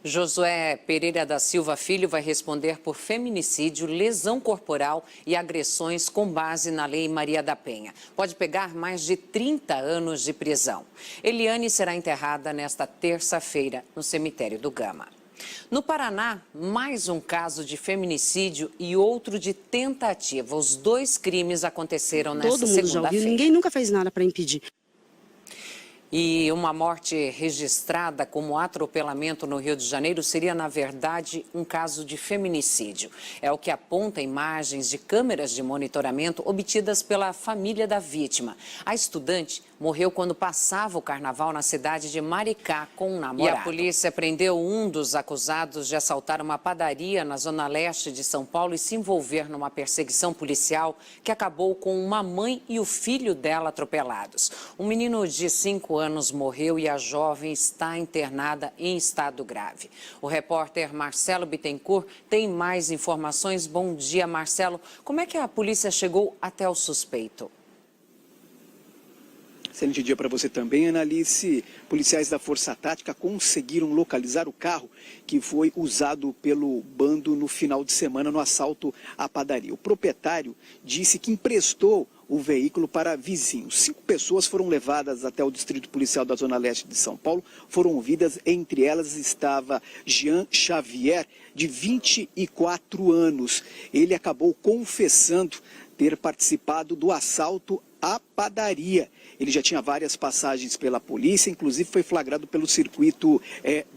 Josué Pereira da Silva Filho vai responder por feminicídio, lesão corporal e agressões com base na Lei Maria da Penha. Pode pegar mais de 30 anos de prisão. Eliane será enterrada nesta terça-feira no cemitério do Gama. No Paraná, mais um caso de feminicídio e outro de tentativa. Os dois crimes aconteceram nesta segunda-feira. Todo mundo já ouviu, ninguém nunca fez nada para impedir. E uma morte registrada como atropelamento no Rio de Janeiro seria, na verdade, um caso de feminicídio. É o que aponta imagens de câmeras de monitoramento obtidas pela família da vítima. A estudante morreu quando passava o carnaval na cidade de Maricá com um namorado. E a polícia prendeu um dos acusados de assaltar uma padaria na zona leste de São Paulo e se envolver numa perseguição policial que acabou com uma mãe e o filho dela atropelados. Um menino de 5 anos morreu e a jovem está internada em estado grave. O repórter Marcelo Bittencourt tem mais informações. Bom dia, Marcelo. Como é que a polícia chegou até o suspeito? Excelente dia para você também, Analice. Policiais da Força Tática conseguiram localizar o carro que foi usado pelo bando no final de semana no assalto à padaria. O proprietário disse que emprestou o veículo para vizinhos. 5 pessoas foram levadas até o Distrito Policial da Zona Leste de São Paulo, foram ouvidas, entre elas estava Jean Xavier, de 24 anos. Ele acabou confessando ter participado do assalto à padaria. Ele já tinha várias passagens pela polícia, inclusive foi flagrado pelo circuito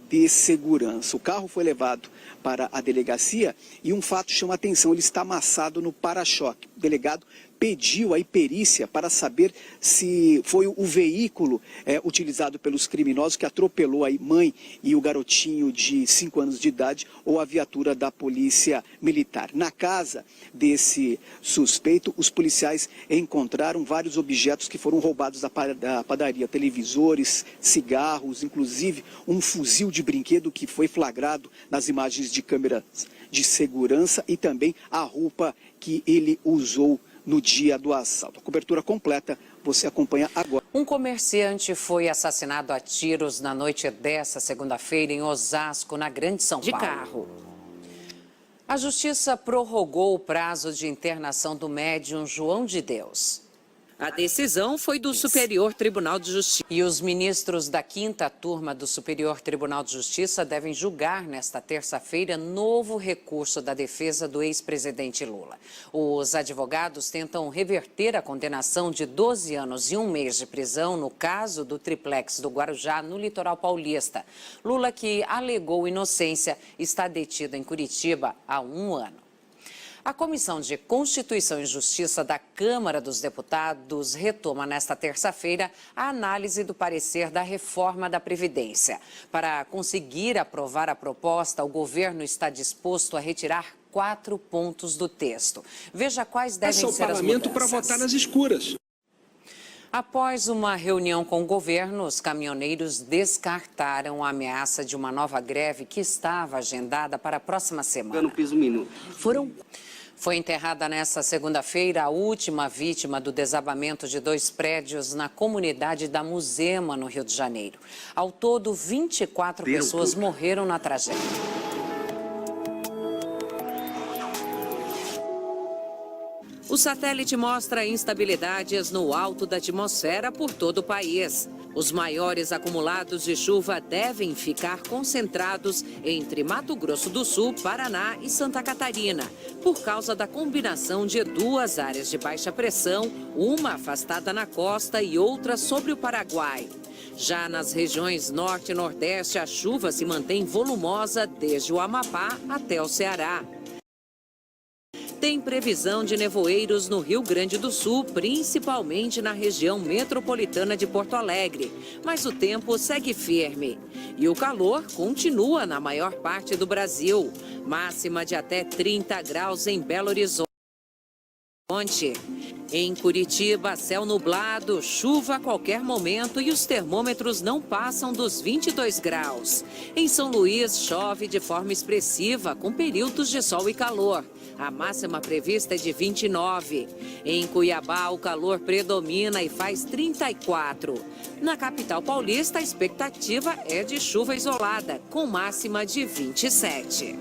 de segurança. O carro foi levado para a delegacia e um fato chama a atenção, ele está amassado no para-choque. O delegado pediu a perícia para saber se foi o veículo utilizado pelos criminosos que atropelou a mãe e o garotinho de 5 anos de idade ou a viatura da polícia militar. Na casa desse suspeito, os policiais encontraram vários objetos que foram roubados da padaria, televisores, cigarros, inclusive um fuzil de brinquedo que foi flagrado nas imagens de câmeras de segurança e também a roupa que ele usou no dia do assalto. A cobertura completa você acompanha agora. Um comerciante foi assassinado a tiros na noite dessa segunda-feira em Osasco, na Grande São Paulo. De carro. A Justiça prorrogou o prazo de internação do médium João de Deus. A decisão foi do Superior Tribunal de Justiça. E os ministros da 5ª turma do Superior Tribunal de Justiça devem julgar nesta terça-feira novo recurso da defesa do ex-presidente Lula. Os advogados tentam reverter a condenação de 12 anos e 1 mês de prisão no caso do triplex do Guarujá, no litoral paulista. Lula, que alegou inocência, está detido em Curitiba há 1 ano. A Comissão de Constituição e Justiça da Câmara dos Deputados retoma nesta terça-feira a análise do parecer da reforma da Previdência. Para conseguir aprovar a proposta, o governo está disposto a retirar 4 pontos do texto. Veja quais devem ser as mudanças. Passa ao parlamento para votar nas escuras. Após uma reunião com o governo, os caminhoneiros descartaram a ameaça de uma nova greve que estava agendada para a próxima semana. Foi enterrada nesta segunda-feira a última vítima do desabamento de 2 prédios na comunidade da Muzema, no Rio de Janeiro. Ao todo, 24 pessoas morreram na tragédia. O satélite mostra instabilidades no alto da atmosfera por todo o país. Os maiores acumulados de chuva devem ficar concentrados entre Mato Grosso do Sul, Paraná e Santa Catarina, por causa da combinação de 2 áreas de baixa pressão, uma afastada na costa e outra sobre o Paraguai. Já nas regiões norte e nordeste, a chuva se mantém volumosa desde o Amapá até o Ceará. Tem previsão de nevoeiros no Rio Grande do Sul, principalmente na região metropolitana de Porto Alegre. Mas o tempo segue firme. E o calor continua na maior parte do Brasil. Máxima de até 30 graus em Belo Horizonte. Horizonte. Em Curitiba, céu nublado, chuva a qualquer momento e os termômetros não passam dos 22 graus. Em São Luís, chove de forma expressiva, com períodos de sol e calor. A máxima prevista é de 29. Em Cuiabá, o calor predomina e faz 34. Na capital paulista, a expectativa é de chuva isolada, com máxima de 27.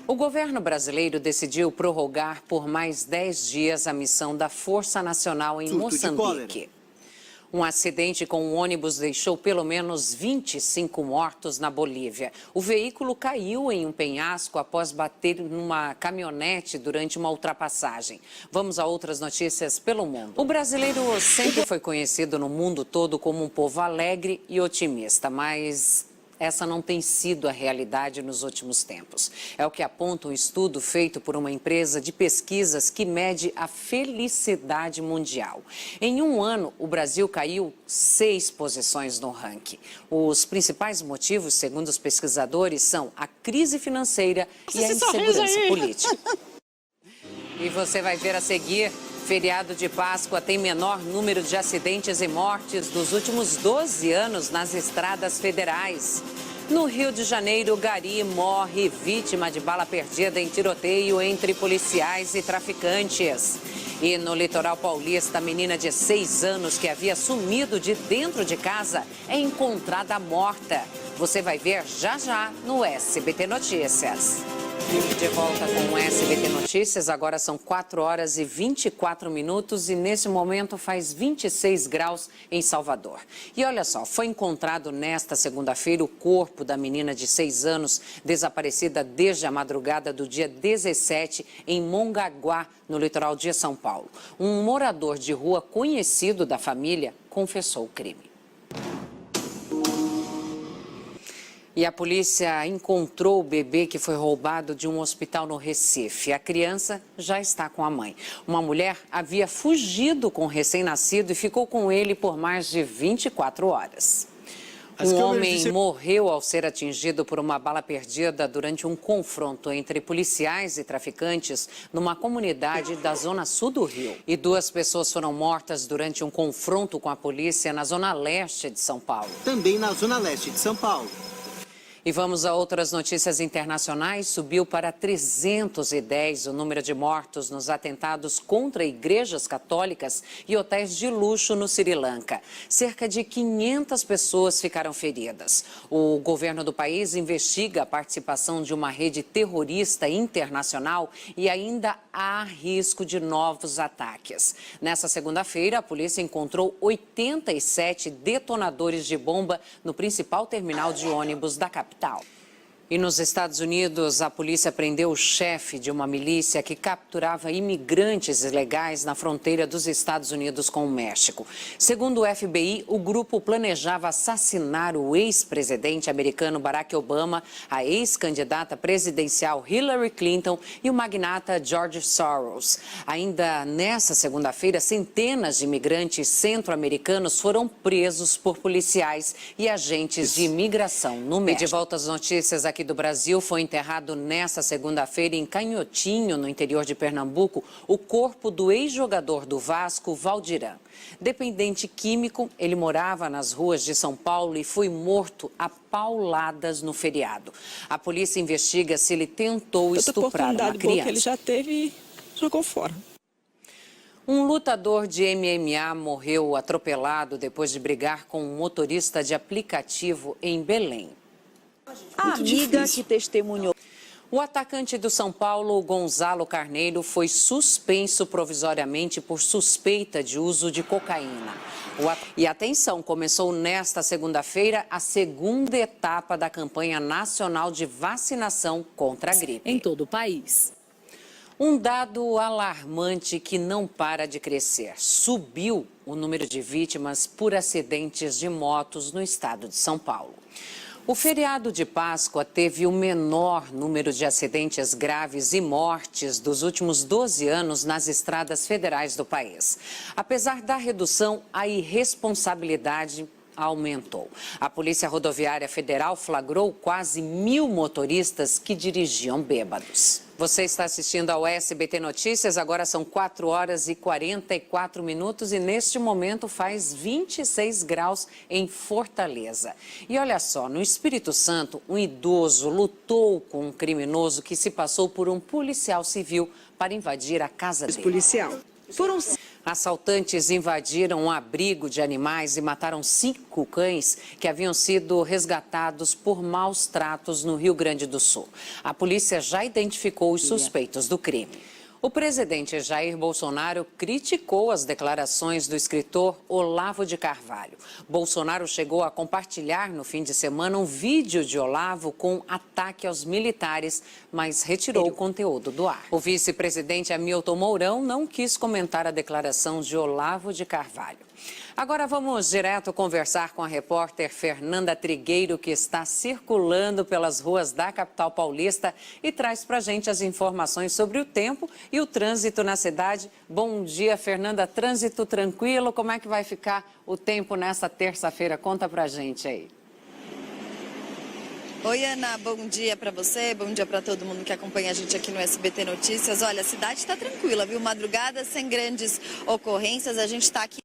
O governo brasileiro decidiu prorrogar por mais 10 dias a missão da Força Nacional em Moçambique. Um acidente com um ônibus deixou pelo menos 25 mortos na Bolívia. O veículo caiu em um penhasco após bater numa caminhonete durante uma ultrapassagem. Vamos a outras notícias pelo mundo. O brasileiro sempre foi conhecido no mundo todo como um povo alegre e otimista, mas essa não tem sido a realidade nos últimos tempos. É o que aponta um estudo feito por uma empresa de pesquisas que mede a felicidade mundial. Em um ano, o Brasil caiu 6 posições no ranking. Os principais motivos, segundo os pesquisadores, são a crise financeira e a insegurança política. E você vai ver a seguir. Feriado de Páscoa tem menor número de acidentes e mortes dos últimos 12 anos nas estradas federais. No Rio de Janeiro, Gari morre vítima de bala perdida em tiroteio entre policiais e traficantes. E no litoral paulista, a menina de 6 anos que havia sumido de dentro de casa é encontrada morta. Você vai ver já já no SBT Notícias. De volta com o SBT Notícias, agora são 4 horas e 24 minutos e nesse momento faz 26 graus em Salvador. E olha só, foi encontrado nesta segunda-feira o corpo da menina de 6 anos, desaparecida desde a madrugada do dia 17 em Mongaguá, no litoral de São Paulo. Um morador de rua conhecido da família confessou o crime. E a polícia encontrou o bebê que foi roubado de um hospital no Recife. A criança já está com a mãe. Uma mulher havia fugido com o recém-nascido e ficou com ele por mais de 24 horas. Um homem morreu ao ser atingido por uma bala perdida durante um confronto entre policiais e traficantes numa comunidade da zona sul do Rio. E 2 pessoas foram mortas durante um confronto com a polícia na zona leste de São Paulo. Também na zona leste de São Paulo. E vamos a outras notícias internacionais. Subiu para 310 o número de mortos nos atentados contra igrejas católicas e hotéis de luxo no Sri Lanka. Cerca de 500 pessoas ficaram feridas. O governo do país investiga a participação de uma rede terrorista internacional e ainda há risco de novos ataques. Nessa segunda-feira, a polícia encontrou 87 detonadores de bomba no principal terminal de ônibus da capital. E nos Estados Unidos, a polícia prendeu o chefe de uma milícia que capturava imigrantes ilegais na fronteira dos Estados Unidos com o México. Segundo o FBI, o grupo planejava assassinar o ex-presidente americano Barack Obama, a ex-candidata presidencial Hillary Clinton e o magnata George Soros. Ainda nessa segunda-feira, centenas de imigrantes centro-americanos foram presos por policiais e agentes de imigração no México. E de volta às notícias aqui do Brasil, foi enterrado nesta segunda-feira em Canhotinho, no interior de Pernambuco, o corpo do ex-jogador do Vasco, Valdirã. Dependente químico, ele morava nas ruas de São Paulo e foi morto a pauladas no feriado. A polícia investiga se ele tentou estuprar uma criança. Que ele já teve e jogou fora. Um lutador de MMA morreu atropelado depois de brigar com um motorista de aplicativo em Belém. A amiga que testemunhou. O atacante do São Paulo, Gonzalo Carneiro, foi suspenso provisoriamente por suspeita de uso de cocaína. E atenção, começou nesta segunda-feira a segunda etapa da campanha nacional de vacinação contra a gripe. Em todo o país. Um dado alarmante que não para de crescer. Subiu o número de vítimas por acidentes de motos no estado de São Paulo. O feriado de Páscoa teve o menor número de acidentes graves e mortes dos últimos 12 anos nas estradas federais do país. Apesar da redução, a irresponsabilidade aumentou. A Polícia Rodoviária Federal flagrou quase 1.000 motoristas que dirigiam bêbados. Você está assistindo ao SBT Notícias, agora são 4 horas e 44 minutos e neste momento faz 26 graus em Fortaleza. E olha só, no Espírito Santo, um idoso lutou com um criminoso que se passou por um policial civil para invadir a casa dele. Policial. Assaltantes invadiram um abrigo de animais e mataram 5 cães que haviam sido resgatados por maus tratos no Rio Grande do Sul. A polícia já identificou os suspeitos do crime. O presidente Jair Bolsonaro criticou as declarações do escritor Olavo de Carvalho. Bolsonaro chegou a compartilhar no fim de semana um vídeo de Olavo com ataque aos militares, mas retirou o conteúdo do ar. O vice-presidente Hamilton Mourão não quis comentar a declaração de Olavo de Carvalho. Agora vamos direto conversar com a repórter Fernanda Trigueiro, que está circulando pelas ruas da capital paulista e traz pra gente as informações sobre o tempo e o trânsito na cidade. Bom dia, Fernanda. Trânsito tranquilo? Como é que vai ficar o tempo nessa terça-feira? Conta pra gente aí. Oi, Ana, bom dia para você, bom dia para todo mundo que acompanha a gente aqui no SBT Notícias. Olha, a cidade está tranquila, viu? Madrugada sem grandes ocorrências, a gente está aqui